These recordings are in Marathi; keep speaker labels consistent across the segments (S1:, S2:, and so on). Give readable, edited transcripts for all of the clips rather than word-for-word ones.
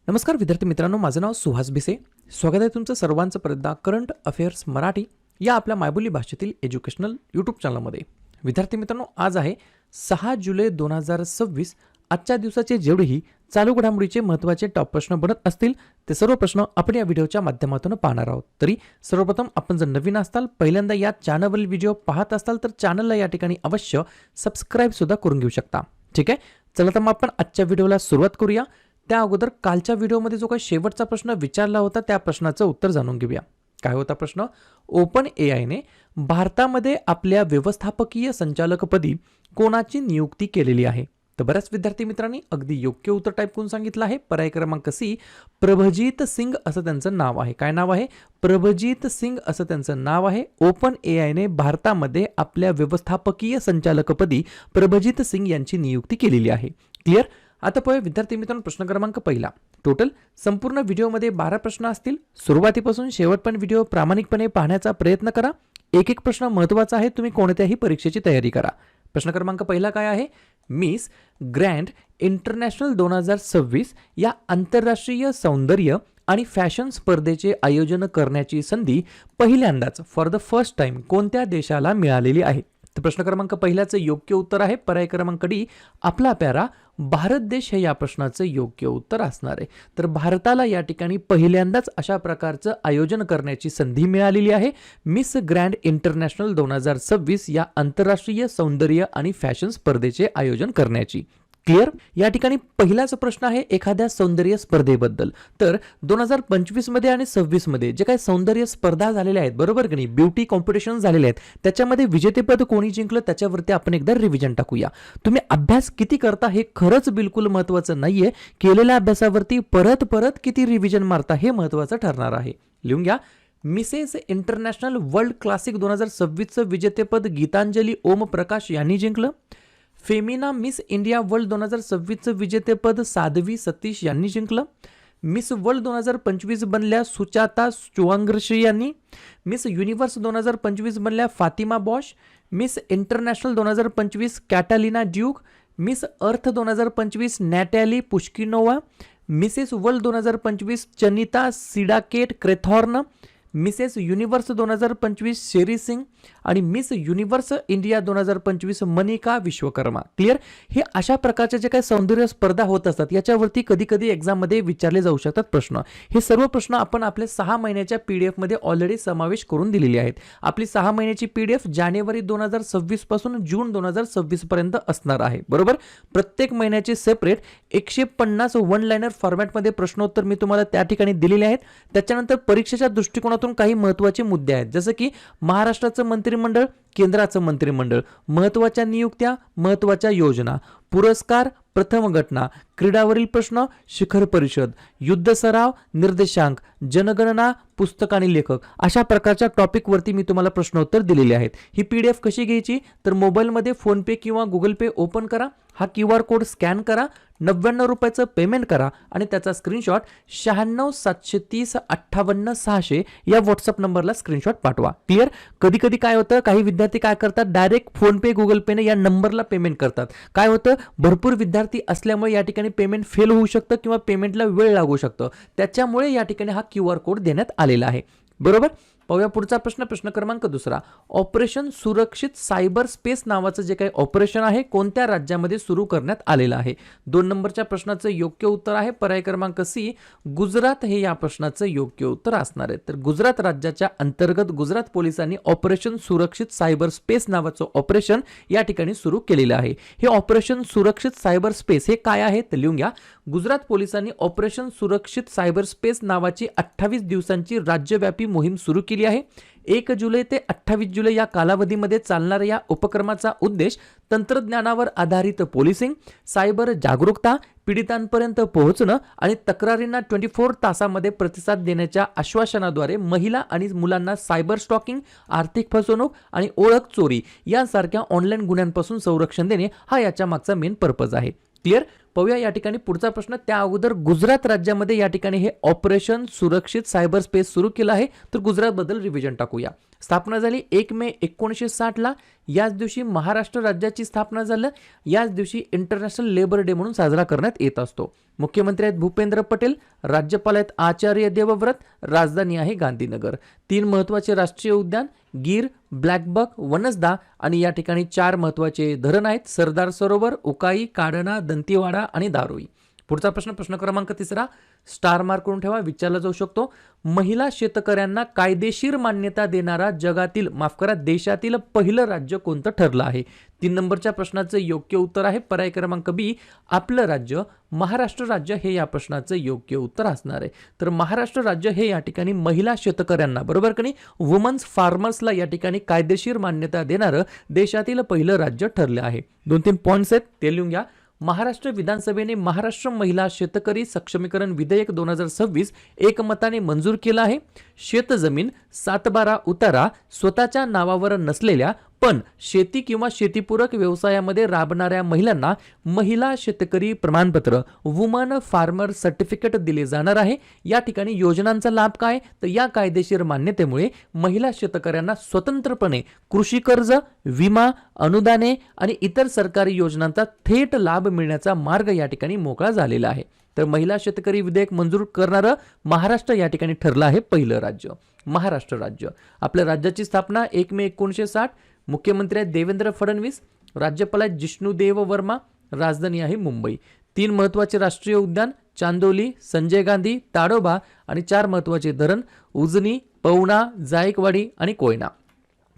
S1: नमस्कार विद्यार्थी मित्रांनो, माझं नाव सुहास भिसे. स्वागत आहे तुमचं सर्वांचं परत करंट अफेअर्स मराठी या आपल्या मायबोली भाषेतील एज्युकेशनल यूट्यूब चॅनलमध्ये. विद्यार्थी मित्रांनो, आज आहे 6 जुलै 2026. आजच्या दिवसाचे जेवढेही चालू घडामोडीचे महत्त्वाचे टॉप प्रश्न बनत असतील ते सर्व प्रश्न आपण या व्हिडिओच्या माध्यमातून पाहणार आहोत. तरी सर्वप्रथम आपण जर नवीन असाल, पहिल्यांदा या चॅनलवरील व्हिडिओ पाहत असाल तर चॅनलला या ठिकाणी अवश्य सबस्क्राईब सुद्धा करून घेऊ शकता. ठीक आहे, चला तर मग आपण आजच्या व्हिडिओला सुरुवात करूया. त्या अगोदर कालच्या व्हिडिओमध्ये जो काही शेवटचा प्रश्न विचारला होता त्या प्रश्नाचं उत्तर जाणून घेऊया. काय होता प्रश्न? ओपन एआयने भारतामध्ये आपल्या व्यवस्थापकीय संचालकपदी कोणाची नियुक्ती केलेली आहे? तर बऱ्याच विद्यार्थी मित्रांनी अगदी योग्य उत्तर टाईप करून सांगितलं आहे. पर्याय क्रमांक सी, प्रभजीत सिंग असं त्यांचं नाव आहे. काय नाव आहे? प्रभजीत सिंग असं त्यांचं नाव आहे. ओपन एआयने भारतामध्ये आपल्या व्यवस्थापकीय संचालकपदी प्रभजीत सिंग यांची नियुक्ती केलेली आहे. क्लिअर? आता पाहूया विद्यार्थी मित्रांनो, प्रश्न क्रमांक पहिला. टोटल संपूर्ण व्हिडिओमध्ये 12 प्रश्न असतील. सुरुवातीपासून शेवटपर्यंत व्हिडिओ प्रामाणिकपणे पाहण्याचा प्रयत्न करा. एक एक प्रश्न महत्त्वाचा आहे, तुम्ही कोणत्याही परीक्षेची तयारी करा. प्रश्न क्रमांक पहिला काय आहे? मिस ग्रँड इंटरनॅशनल 2026 या आंतरराष्ट्रीय सौंदर्य आणि फॅशन स्पर्धेचे आयोजन करण्याची संधी पहिल्यांदाच फॉर द फर्स्ट टाइम कोणत्या देशाला मिळालेली आहे? तर प्रश्न क्रमांक पहिल्याचं योग्य उत्तर आहे पर्याय क्रमांक डी, आपला प्यारा भारत देश हे या प्रश्नाचं योग्य उत्तर असणार आहे. तर भारताला या ठिकाणी पहिल्यांदाच अशा प्रकारचं आयोजन करण्याची संधी मिळालेली आहे. मिस ग्रँड इंटरनॅशनल 2026 या आंतरराष्ट्रीय सौंदर्य आणि फॅशन स्पर्धेचे आयोजन करण्याची. क्लिअर? या ठिकाणी पहिलाच प्रश्न आहे एखाद्या सौंदर्य स्पर्धेबद्दल. तर 2025 मध्ये आणि 26 मध्ये जे काही सौंदर्य स्पर्धा झालेल्या आहेत, बरोबर की नाही, ब्युटी कॉम्पिटिशन झालेले आहेत, त्याच्यामध्ये विजेतेपद कोणी जिंकलं त्याच्यावरती आपण एकदा रिव्हिजन टाकूया. तुम्ही अभ्यास किती करता हे खरंच बिलकुल महत्त्वाचं नाहीये, केलेल्या अभ्यासावरती परत परत किती रिव्हिजन मारता हे महत्त्वाचं ठरणार आहे. लिहून घ्या. मिसेस इंटरनॅशनल वर्ल्ड क्लासिक 2026चं विजेतेपद गीतांजली ओम प्रकाश यांनी जिंकलं. फेमिना मिस इंडिया वर्ल्ड 2026चं विजेतेपद साध्वी सतीश यांनी जिंकलं. मिस वर्ल्ड 2025 बनल्या सुचाता चुवांग्रशी यांनी. मिस युनिव्हर्स 2025 बनल्या Fatima Bosch. Miss International 2025 Catalina Duque. Miss Earth 2025 Natalie Pushkinova. Mrs World 2025 Chanita Sidaket Crethorn. Mrs Universe 2025 Sherry Singh आणि Miss Universe India 2025 Manika Vishwakarma. Clear? हे अशा प्रकारचे जे काही सौंदर्य स्पर्धा होत असतात याच्यावरती कधी कधी एक्झाममध्ये विचारले जाऊ शकतात प्रश्न. हे सर्व प्रश्न आपण आपल्या 6 महिन्याच्या PDF मध्ये ऑलरेडी समावेश करून दिलेली आहेत. आपली 6 महिन्याची PDF जानेवारी 2026 पासून जून 2026 पर्यंत असणार आहे. बरोबर? प्रत्येक महिन्याचे सेपरेट 150 वन लाइनर फॉर्मॅटमध्ये प्रश्नोत्तर मी तुम्हाला त्या ठिकाणी दिलेले आहेत. त्याच्यानंतर परीक्षेच्या दृष्टिकोनातून काही महत्त्वाचे मुद्दे आहेत, जसं की महाराष्ट्राचं मंत्रिमंडळ, केंद्राचं मंत्रिमंडळ, महत्त्वाच्या नियुक्त्या, महत्त्वाच्या योजना, पुरस्कार, प्रथम घटना, क्रीडावरील प्रश्न, शिखर परिषद, युद्ध सराव, निर्देशांक, जनगणना, पुस्तक आणि लेखक, अशा प्रकारच्या टॉपिकवरती मी तुम्हाला प्रश्नोत्तर दिलेले आहेत. ही PDF कशी घ्यायची? तर मोबाईलमध्ये फोनपे किंवा गुगल पे ओपन करा, हा QR कोड स्कॅन करा, 99 रुपयाचं पेमेंट करा आणि त्याचा स्क्रीनशॉट 96730586 या व्हॉट्सअप नंबरला स्क्रीनशॉट पाठवा. क्लिअर? कधी कधी काय होतं, काही विद्यार्थी काय करतात, डायरेक्ट फोनपे गुगल पेने या नंबरला पेमेंट करतात. काय होतं, भरपूर विद्यार्थी असल्यामुळे या ठिकाणी पेमेंट फेल होऊ शकतं किंवा पेमेंटला वेळ लागू शकतो. त्याच्यामुळे या ठिकाणी हा QR कोड देण्यात आलेला आहे. बरोबर? पाहूया पुढचा प्रश्न. प्रश्न क्रमांक दुसरा. ऑपरेशन सुरक्षित सायबर स्पेस नावाचं जे काही ऑपरेशन आहे कोणत्या राज्यामध्ये सुरू करण्यात आलेलं आहे? 2 नंबरच्या प्रश्नाचं योग्य उत्तर आहे पर्याय क्रमांक सी, गुजरात हे या प्रश्नाचं योग्य उत्तर असणार आहे. तर गुजरात राज्याच्या अंतर्गत गुजरात पोलिसांनी ऑपरेशन सुरक्षित सायबर स्पेस नावाचं ऑपरेशन या ठिकाणी सुरू केलेलं आहे. हे ऑपरेशन सुरक्षित सायबर स्पेस हे काय आहे तर लिहून घ्या. गुजरात पोलिसांनी ऑपरेशन सुरक्षित सायबर स्पेस नावाची 28 दिवसांची राज्यव्यापी मोहीम सुरू केली आहे. 1 जुलै ते 28 जुलै या कालावधीमध्ये चालणाऱ्या या उपक्रमाचा उद्देश तंत्रज्ञानावर आधारित पोलिसिंग, सायबर जागरूकता, पीडितांपर्यंत पोहोचणं आणि तक्रारींना 24 तासामध्ये प्रतिसाद देण्याच्या आश्वासनाद्वारे महिला आणि मुलांना सायबर स्टॉकिंग, आर्थिक फसवणूक आणि ओळख चोरी यासारख्या ऑनलाईन गुन्ह्यांपासून संरक्षण देणे हा याच्या मागचा मेन पर्पज आहे. क्लिअर? पाहूया या ठिकाणी पुढचा प्रश्न. त्या अगोदर गुजरात राज्यामध्ये या ठिकाणी हे ऑपरेशन सुरक्षित सायबर स्पेस सुरू केलं आहे, तर गुजरात बद्दल रिव्हिजन टाकूया. स्थापना झाली 1 मे 1960ला. याच दिवशी महाराष्ट्र राज्याची स्थापना झाली. याच दिवशी इंटरनॅशनल लेबर डे म्हणून साजरा करण्यात येत असतो. मुख्यमंत्री आहेत भूपेंद्र पटेल, राज्यपाल आहेत आचार्य देवव्रत, राजधानी आहे गांधीनगर. 3 महत्त्वाचे राष्ट्रीय उद्यान गीर, ब्लॅकबक, वनसदा आणि या ठिकाणी 4 महत्त्वाचे धरण आहेत सरदार सरोवर, उकाई, काढणा, दंतेवाडा आणि दारोई. पुढचा प्रश्न क्रमांक 3 स्टार मार्क करून ठेवा, विचारला जाऊ शकतो. महिला शेतकऱ्यांना कायदेशीर मान्यता देणारा देशातील पहिलं राज्य कोणतं ठरलं आहे? 3 नंबरच्या प्रश्नाचं योग्य उत्तर आहे पर्याय क्रमांक बी, आपलं राज्य महाराष्ट्र राज्य हे या प्रश्नाचं योग्य उत्तर असणार आहे. तर महाराष्ट्र राज्य हे या ठिकाणी महिला शेतकऱ्यांना, बरोबर की नाही, वुमन्स फार्मर्सला या ठिकाणी कायदेशीर मान्यता देणारं देशातील पहिलं राज्य ठरलं आहे. 2-3 पॉईंट्स आहेत ते लिहून घ्या. महाराष्ट्र विधानसभेने महाराष्ट्र महिला शेतकरी सक्षमीकरण विधेयक 2026 एकमताने मंजूर केलं आहे. शेतजमीन 7/12 उतारा स्वतःच्या नावावर नसलेल्या पण शेती किंवा शेतीपूरक व्यवसायामध्ये राबणाऱ्या महिलांना महिला शेतकरी प्रमाणपत्र वुमन फार्मर सर्टिफिकेट दिले जाणार आहे. या ठिकाणी योजनांचा लाभ काय, तर या कायदेशीर मान्यतेमुळे महिला शेतकऱ्यांना स्वतंत्रपणे कृषी कर्ज, विमा, अनुदाने आणि इतर सरकारी योजनांचा थेट लाभ मिळण्याचा मार्ग या ठिकाणी मोकळा झालेला आहे. तर महिला शेतकरी विधेयक मंजूर करणारं महाराष्ट्र या ठिकाणी ठरलं आहे पहिलं राज्य, महाराष्ट्र राज्य. आपल्या राज्याची स्थापना 1 मे 1960. मुख्यमंत्री आहेत देवेंद्र फडणवीस, राज्यपाल आहेत जिष्णुदेव वर्मा, राजधानी आहे मुंबई. 3 महत्त्वाचे राष्ट्रीय उद्यान चांदोली, संजय गांधी, ताडोबा आणि 4 महत्त्वाचे धरण उजनी, पवना, जायकवाडी आणि कोयना.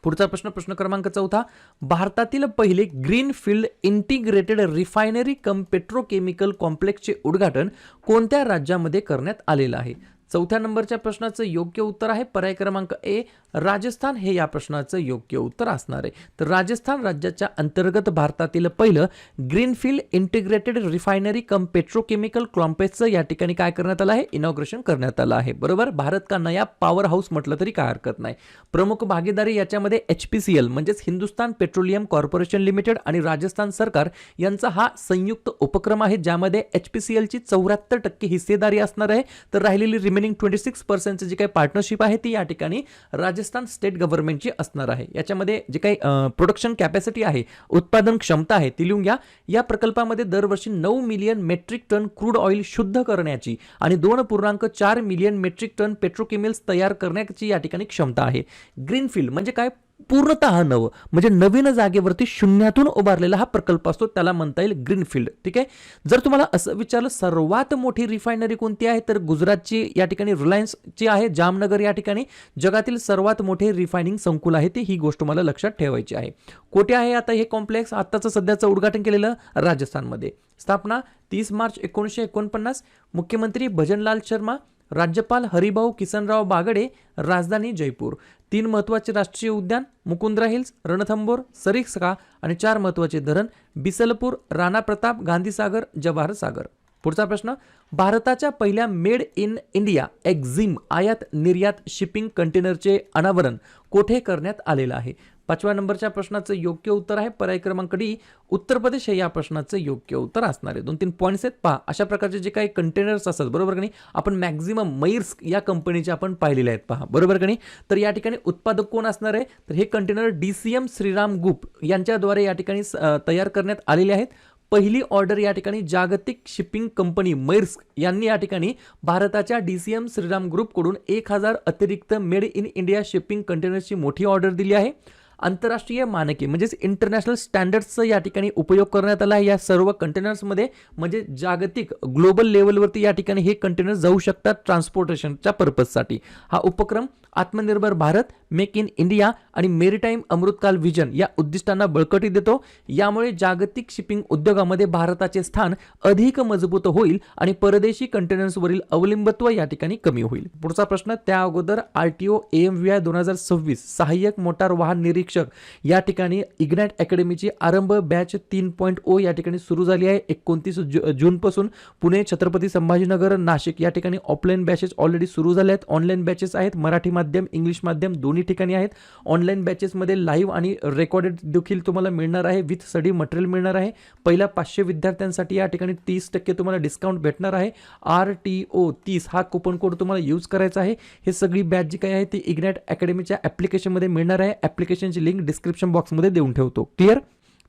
S1: पुढचा प्रश्न क्रमांक 4 भारतातील पहिले ग्रीनफील्ड इंटिग्रेटेड रिफायनरी कम पेट्रोकेमिकल कॉम्प्लेक्सचे उद्घाटन कोणत्या राज्यामध्ये करण्यात आलेलं आहे? 4थ्या नंबरच्या प्रश्नाचं योग्य उत्तर आहे पर्याय क्रमांक ए, राजस्थान हे या प्रश्नाचं योग्य उत्तर असणार आहे. तर राजस्थान राज्याच्या अंतर्गत भारतातील पहिलं ग्रीनफील्ड इंटिग्रेटेड रिफायनरी कम पेट्रोकेमिकल कॉम्प्लेक्सचं या ठिकाणी काय करण्यात आलं आहे? इनॉग्रेशन करण्यात आलं आहे. बरोबर, भारत का नया पॉवर हाऊस म्हटलं तरी काय हरकत नाही. प्रमुख भागीदारी याच्यामध्ये HPCL म्हणजेच हिंदुस्तान पेट्रोलियम कॉर्पोरेशन लिमिटेड आणि राजस्थान सरकार यांचा हा संयुक्त उपक्रम आहे, ज्यामध्ये HPCLची 74% हिस्सेदारी असणार आहे. तर राहिलेली रिमेनिंग 26% जी काही पार्टनरशिप आहे ती या ठिकाणी राजस्थान स्टेट गव्हर्नमेंटची असणार आहे. याच्यामध्ये जे काही प्रोडक्शन कॅपॅसिटी आहे, उत्पादन क्षमता आहे ती लिहून घ्या. या प्रकल्पामध्ये दरवर्षी 9 million metric tonne crude oil शुद्ध करण्याची आणि 2.4 मिलियन मेट्रिक टन पेट्रोकेमिकल्स तयार करण्याची या ठिकाणी क्षमता आहे. ग्रीनफील्ड म्हणजे काय? पूर्णतः नवं, म्हणजे नवीन जागेवरती शून्यातून उभारलेला हा प्रकल्प असतो, त्याला म्हणता येईल ग्रीनफील्ड. ठीक आहे. जर तुम्हाला असं विचारलं सर्वात मोठी रिफायनरी कोणती आहे, तर गुजरातची या ठिकाणी रिलायन्सची आहे, जामनगर या ठिकाणी जगातील सर्वात मोठे रिफायनिंग संकुल आहे ते, ही गोष्ट मला लक्षात ठेवायची आहे. कोठे आहे आता हे कॉम्प्लेक्स? आत्ताचं सध्याचं उद्घाटन केलेलं राजस्थानमध्ये. स्थापना 30 मार्च 1949. मुख्यमंत्री भजनलाल शर्मा, राज्यपाल हरिभाऊ किसनराव बागडे, राजधानी जयपूर. 3 महत्त्वाचे राष्ट्रीय उद्यान मुकुंद्रा हिल्स, रणथंबोर, सरिस्का आणि 4 महत्त्वाचे धरण बिसलपूर, राणा प्रताप, गांधीसागर, जवाहर सागर. पुढचा प्रश्न, भारताच्या पहिल्या मेड इन इंडिया एक्झिम आयात निर्यात शिपिंग कंटेनरचे अनावरण कोठे करण्यात आलेलं आहे? 5व्या नंबरच्या प्रश्नाचं योग्य उत्तर आहे पर्याय क्रमांक डी, उत्तर प्रदेश हे या प्रश्नाचं योग्य उत्तर असणार आहे. 2-3 पॉईंट्स आहेत पहा. अशा प्रकारचे जे काही कंटेनर्स असतात, बरोबर का नाही, आपण मॅक्झिमम मैर्स्क या कंपनीचे आपण पाहिलेले आहेत पहा, बरोबर का नाही. तर या ठिकाणी उत्पादक कोण असणार आहे, तर हे कंटेनर DCM श्रीराम ग्रुप यांच्याद्वारे या ठिकाणी तयार करण्यात आलेले आहेत. पहिली ऑर्डर या ठिकाणी जागतिक शिपिंग कंपनी मैर्स्क यांनी या ठिकाणी भारताच्या DCM श्रीराम ग्रुपकडून 1000 अतिरिक्त मेड इन इंडिया शिपिंग कंटेनर्सची मोठी ऑर्डर दिली आहे. आंतरराष्ट्रीय मानके म्हणजेच इंटरनॅशनल स्टँडर्ड्सचा या ठिकाणी उपयोग करण्यात आला आहे या सर्व कंटेनर्समध्ये, म्हणजे जागतिक ग्लोबल लेवलवरती या ठिकाणी हे कंटेनर जाऊ शकतात ट्रान्सपोर्टेशनच्या पर्पजसाठी. हा उपक्रम आत्मनिर्भर भारत, मेक इन इंडिया आणि मेरीटाईम अमृतकाल विजन या उद्दिष्टांना बळकटी देतो. यामुळे जागतिक शिपिंग उद्योगामध्ये भारताचे स्थान अधिक मजबूत होईल आणि परदेशी कंटेनर्सवरील अवलंबित्व या ठिकाणी कमी होईल. पुढचा प्रश्न, त्या अगोदर RTO AMVI 2026 सहाय्यक मोटार वाहन निरीक्षक निरीक्षक या ठिकाणी इग्नाइट अकॅडमीची आरंभ बॅच 3.0 या ठिकाणी सुरू झाली आहे. 29 जूनपासून पुणे, छत्रपती संभाजीनगर, नाशिक या ठिकाणी ऑफलाईन बॅचेस ऑलरेडी सुरू झाले आहेत. ऑनलाईन बॅचेस आहेत, मराठी माध्यम, इंग्लिश माध्यम दोन्ही ठिकाणी आहेत. ऑनलाईन बॅचेसमध्ये लाईव्ह आणि रेकॉर्डेड देखील तुम्हाला मिळणार आहे, विथ स्टडी मटेरियल मिळणार आहे. पहिल्या 500 विद्यार्थ्यांसाठी या ठिकाणी 30% तुम्हाला डिस्काउंट भेटणार आहे. RTO 30 हा कुपन कोड तुम्हाला यूज करायचा आहे. हे सगळी बॅच जी काही आहे ती इग्नाइट अकॅडमीच्या ॲप्लिकेशनमध्ये मिळणार आहे. ॲप्लिकेशनची लिंक डिस्क्रिप्शन बॉक्समध्ये देऊन ठेवतो. क्लिअर?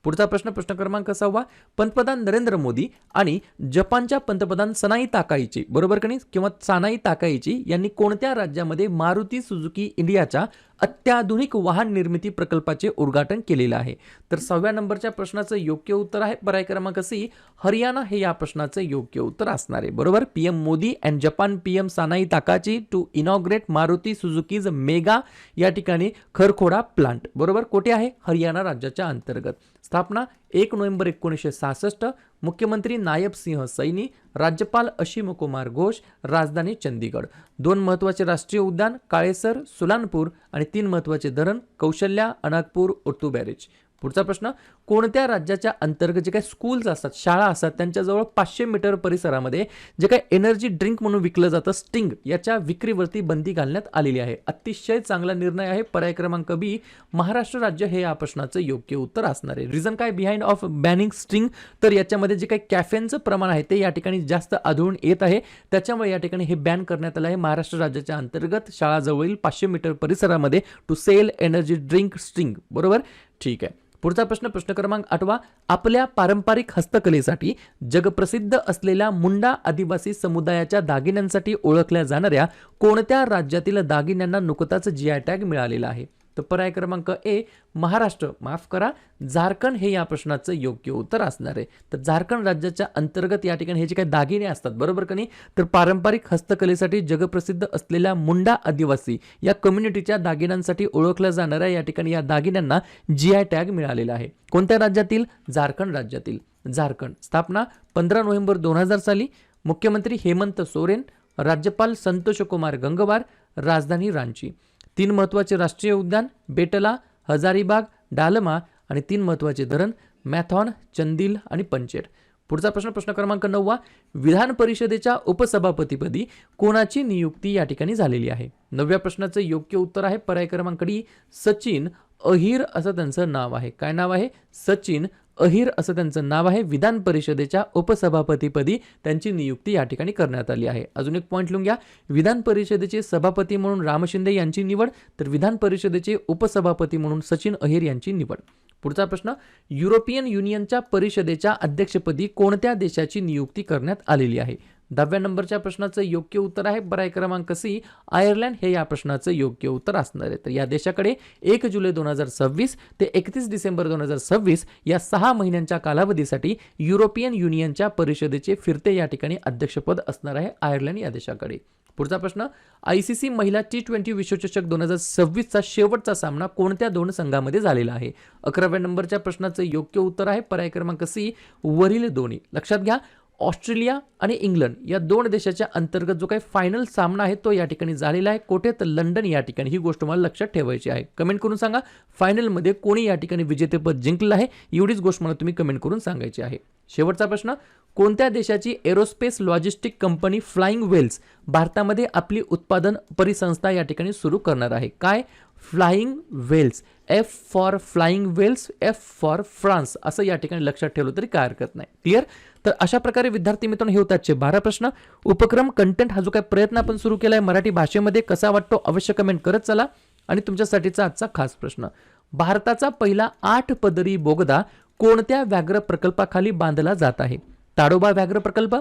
S1: पुढचा प्रश्न क्रमांक 6. पंतप्रधान नरेंद्र मोदी आणि जपानच्या पंतप्रधान सनाई ताकाईची, बरोबर का नाही, किंवा सानाई ताकाईची यांनी कोणत्या राज्यामध्ये मारुती सुझुकी इंडियाच्या अत्याधुनिक वाहन निर्मिती प्रकल्पाचे उद्घाटन केलेलं आहे? तर 6व्या नंबरच्या प्रश्नाचं योग्य उत्तर आहे पर्याय क्रमांक C, हरियाणा हे या प्रश्नाचं योग्य उत्तर असणार आहे. बरोबर. PM Modi and Japan PM Sanae Takaichi to inaugurate Maruti Suzuki's mega या ठिकाणी खरखोडा प्लांट. बरोबर. कुठे आहे? हरियाणा राज्याच्या अंतर्गत. स्थापना 1 नोव्हेंबर 1966. मुख्यमंत्री नायब सिंह सैनी, राज्यपाल असीम कुमार घोष, राजधानी चंदीगड. 2 महत्त्वाचे राष्ट्रीय उद्यान काळेसर, सुलानपूर आणि 3 महत्त्वाचे धरण कौशल्या, अनागपूर, ओट्टू बॅरेज. पुढचा प्रश्न, कोणत्या राज्याच्या अंतर्गत जे काही स्कूल्स असतात, शाळा असतात, त्यांच्याजवळ 500 मीटर परिसरामध्ये जे काही एनर्जी ड्रिंक म्हणून विकलं जातं स्टिंग, याच्या विक्रीवरती बंदी घालण्यात आलेली आहे? अतिशय चांगला निर्णय आहे. पर्याय क्रमांक B, महाराष्ट्र राज्य हे या प्रश्नाचं योग्य उत्तर असणार आहे. रिझन काय बिहाइंड ऑफ बॅनिंग स्टिंग? तर याच्यामध्ये जे काही कॅफेनचं प्रमाण आहे ते या ठिकाणी जास्त आढळून येत आहे, त्याच्यामुळे या ठिकाणी हे बॅन करण्यात आलं आहे. महाराष्ट्र राज्याच्या अंतर्गत शाळाजवळील 500 मीटर परिसरामध्ये to sell energy drink Sting. बरोबर. ठीक आहे. पुढचा प्रश्न क्रमांक 8. आपल्या पारंपरिक हस्तकलेसाठी जगप्रसिद्ध असलेल्या मुंडा आदिवासी समुदायाच्या दागिन्यांसाठी ओळखल्या जाणाऱ्या कोणत्या राज्यातील दागिन्यांना नुकताच GI टॅग मिळालेला आहे? तर पर्याय क्रमांक A, महाराष्ट्र, माफ करा, झारखंड हे या प्रश्नाचं योग्य उत्तर असणार आहे. तर झारखंड राज्याच्या अंतर्गत या ठिकाणी हे जे काही दागिने असतात, बरोबर का नाही, तर पारंपरिक हस्तकलेसाठी जगप्रसिद्ध असलेल्या मुंडा आदिवासी या कम्युनिटीच्या दागिन्यांसाठी ओळखल्या जाणाऱ्या या ठिकाणी या दागिन्यांना GI टॅग मिळालेला आहे. कोणत्या राज्यातील? झारखंड राज्यातील. झारखंड. स्थापना 15 नोव्हेंबर 2000 साली. मुख्यमंत्री हेमंत सोरेन, राज्यपाल संतोष कुमार गंगवार, राजधानी रांची. 3 महत्त्वाचे राष्ट्रीय उद्यान बेटला, हजारीबाग, डालमा आणि 3 महत्त्वाचे धरण मॅथॉन, चंदिल आणि पंचेर. पुढचा प्रश्न क्रमांक 9. विधान परिषदेच्या उपसभापतीपदी कोणाची नियुक्ती या ठिकाणी झालेली आहे? 9व्या प्रश्नाचं योग्य उत्तर आहे पर्याय क्रमांक D, सचिन अहिर असं त्यांचं नाव आहे. काय नाव आहे? सचिन अहिर असं त्यांचं नाव आहे. विधान परिषदेच्या उपसभापतीपदी त्यांची नियुक्ती या ठिकाणी करण्यात आली आहे. अजून एक पॉईंट लिहून घ्या. विधान परिषदेचे सभापती म्हणून राम शिंदे यांची निवड, तर विधान परिषदेचे उपसभापती म्हणून सचिन अहिर यांची निवड. पुढचा प्रश्न, युरोपियन युनियनच्या परिषदेच्या अध्यक्षपदी कोणत्या देशाची नियुक्ती करण्यात आलेली आहे? 10व्या नंबरच्या प्रश्नाचं योग्य उत्तर आहे पर्याय क्रमांक C, आयर्लंड हे या प्रश्नाचं योग्य उत्तर असणार आहे. तर या देशाकडे 1 जुलै 2026 ते 31 डिसेंबर 2026 या 6 महिन्यांच्या कालावधीसाठी युरोपियन युनियनच्या परिषदेचे फिरते या ठिकाणी अध्यक्षपद असणार आहे आयर्लंड या देशाकडे. पुढचा प्रश्न, ICC महिला T20 विश्वचषक 2026चा शेवटचा सामना कोणत्या 2 संघामध्ये झालेला आहे? 11व्या नंबरच्या प्रश्नाचं योग्य उत्तर आहे पर्याय क्रमांक C, वरील दोन्ही. लक्षात घ्या, ऑस्ट्रेलिया आणि इंग्लंड या 2 देशाच्या अंतर्गत जो काही फायनल सामना आहे तो या ठिकाणी झालेला आहे. कोठे? तर लंडन या ठिकाणी. ही गोष्ट मला लक्षात ठेवायची आहे. कमेंट करून सांगा फायनलमध्ये कोणी या ठिकाणी विजेतेपद जिंकलं आहे, एवढीच गोष्ट मला तुम्ही कमेंट करून सांगायची आहे. शेवटचा प्रश्न, कोणत्या देशाची aerospace logistic company flying whales भारतामध्ये आपली उत्पादन परिसंस्था या ठिकाणी सुरू करणार आहे? काय? Flying whales. F for flying whales, F for France असं या ठिकाणी लक्षात ठेवलं तरी काय हरकत नाही. क्लिअर? तर अशा प्रकारे विद्यार्थी मित्रांनो हे होतात 12 प्रश्न. उपक्रम कंटेंट हा जो काही प्रयत्न आपण सुरू केला आहे मराठी भाषेमध्ये कसा वाटतो अवश्य कमेंट करत चला. आणि तुमच्यासाठीचा आजचा खास प्रश्न, भारताचा पहिला 8 पदरी बोगदा कोणत्या व्याघ्र प्रकल्पाखाली बांधला जात आहे? ताडोबा व्याघ्र प्रकल्प,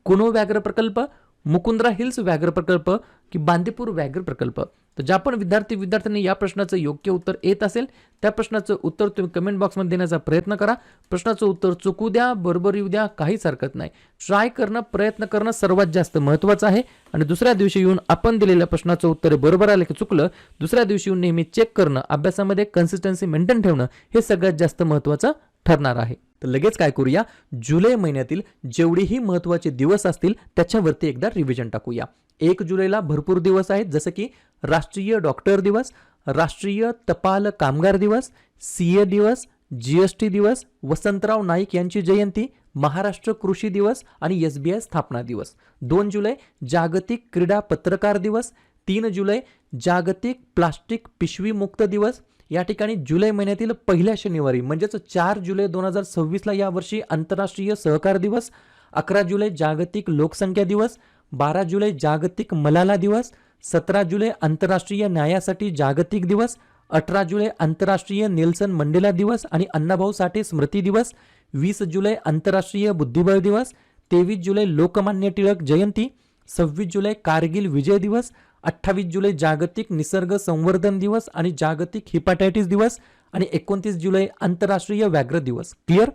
S1: कुनो व्याघ्र प्रकल्प, मुकुंद्रा हिल्स व्याघ्र प्रकल्प की बांदीपूर व्याघ्र प्रकल्प? तर ज्या पण विद्यार्थ्यांनी या प्रश्नाचं योग्य उत्तर येत असेल त्या प्रश्नाचं उत्तर तुम्ही कमेंट बॉक्समध्ये देण्याचा प्रयत्न करा. प्रश्नाचं उत्तर चुकू द्या, बरोबर येऊ द्या, काहीच हरकत नाही. ट्राय करणं, प्रयत्न करणं सर्वात जास्त महत्त्वाचं आहे. आणि दुसऱ्या दिवशी येऊन आपण दिलेल्या प्रश्नाचं उत्तर बरोबर आलं की चुकलं, दुसऱ्या दिवशी येऊन नेहमी चेक करणं, अभ्यासामध्ये कन्सिस्टन्सी मेंटेन ठेवणं हे सगळ्यात जास्त महत्त्वाचं ठरणार आहे. तर लगेच काय करूया, जुलै महिन्यातील जेवढेही महत्त्वाचे दिवस असतील त्याच्यावरती एकदा रिव्हिजन टाकूया. 1 जुलैला भरपूर दिवस आहेत, जसं की राष्ट्रीय डॉक्टर दिवस, राष्ट्रीय टपाल कामगार दिवस, CA दिवस, GST दिवस, वसंतराव नाईक यांची जयंती, महाराष्ट्र कृषी दिवस आणि SBI स्थापना दिवस. 2 जुलै जागतिक क्रीडा पत्रकार दिवस, 3 जुलै जागतिक प्लास्टिक पिशवी मुक्त दिवस. या ठिकाणी जुलै महिन्यातील पहिल्या शनिवारी म्हणजेच 4 जुलै 2026 ला यावर्षी आंतरराष्ट्रीय सहकार दिवस, 11 जुलै जागतिक लोकसंख्या दिवस, 12 जुलै जागतिक मलाला दिवस, 17 जुलै आंतरराष्ट्रीय न्यायासाठी जागतिक दिवस, 18 जुलै आंतरराष्ट्रीय नेल्सन मंडेला दिवस आणि अण्णाभाऊ साठे स्मृती दिवस, 20 जुलै आंतरराष्ट्रीय बुद्धिबळ दिवस, 23 जुलै लोकमान्य टिळक जयंती, 26 जुलै कारगिल विजय दिवस, 28 जुलै जागतिक निसर्ग संवर्धन दिवस आणि जागतिक हिपॅटायटिस दिवस आणि 29 जुलै आंतरराष्ट्रीय व्याघ्र दिवस. क्लिअर?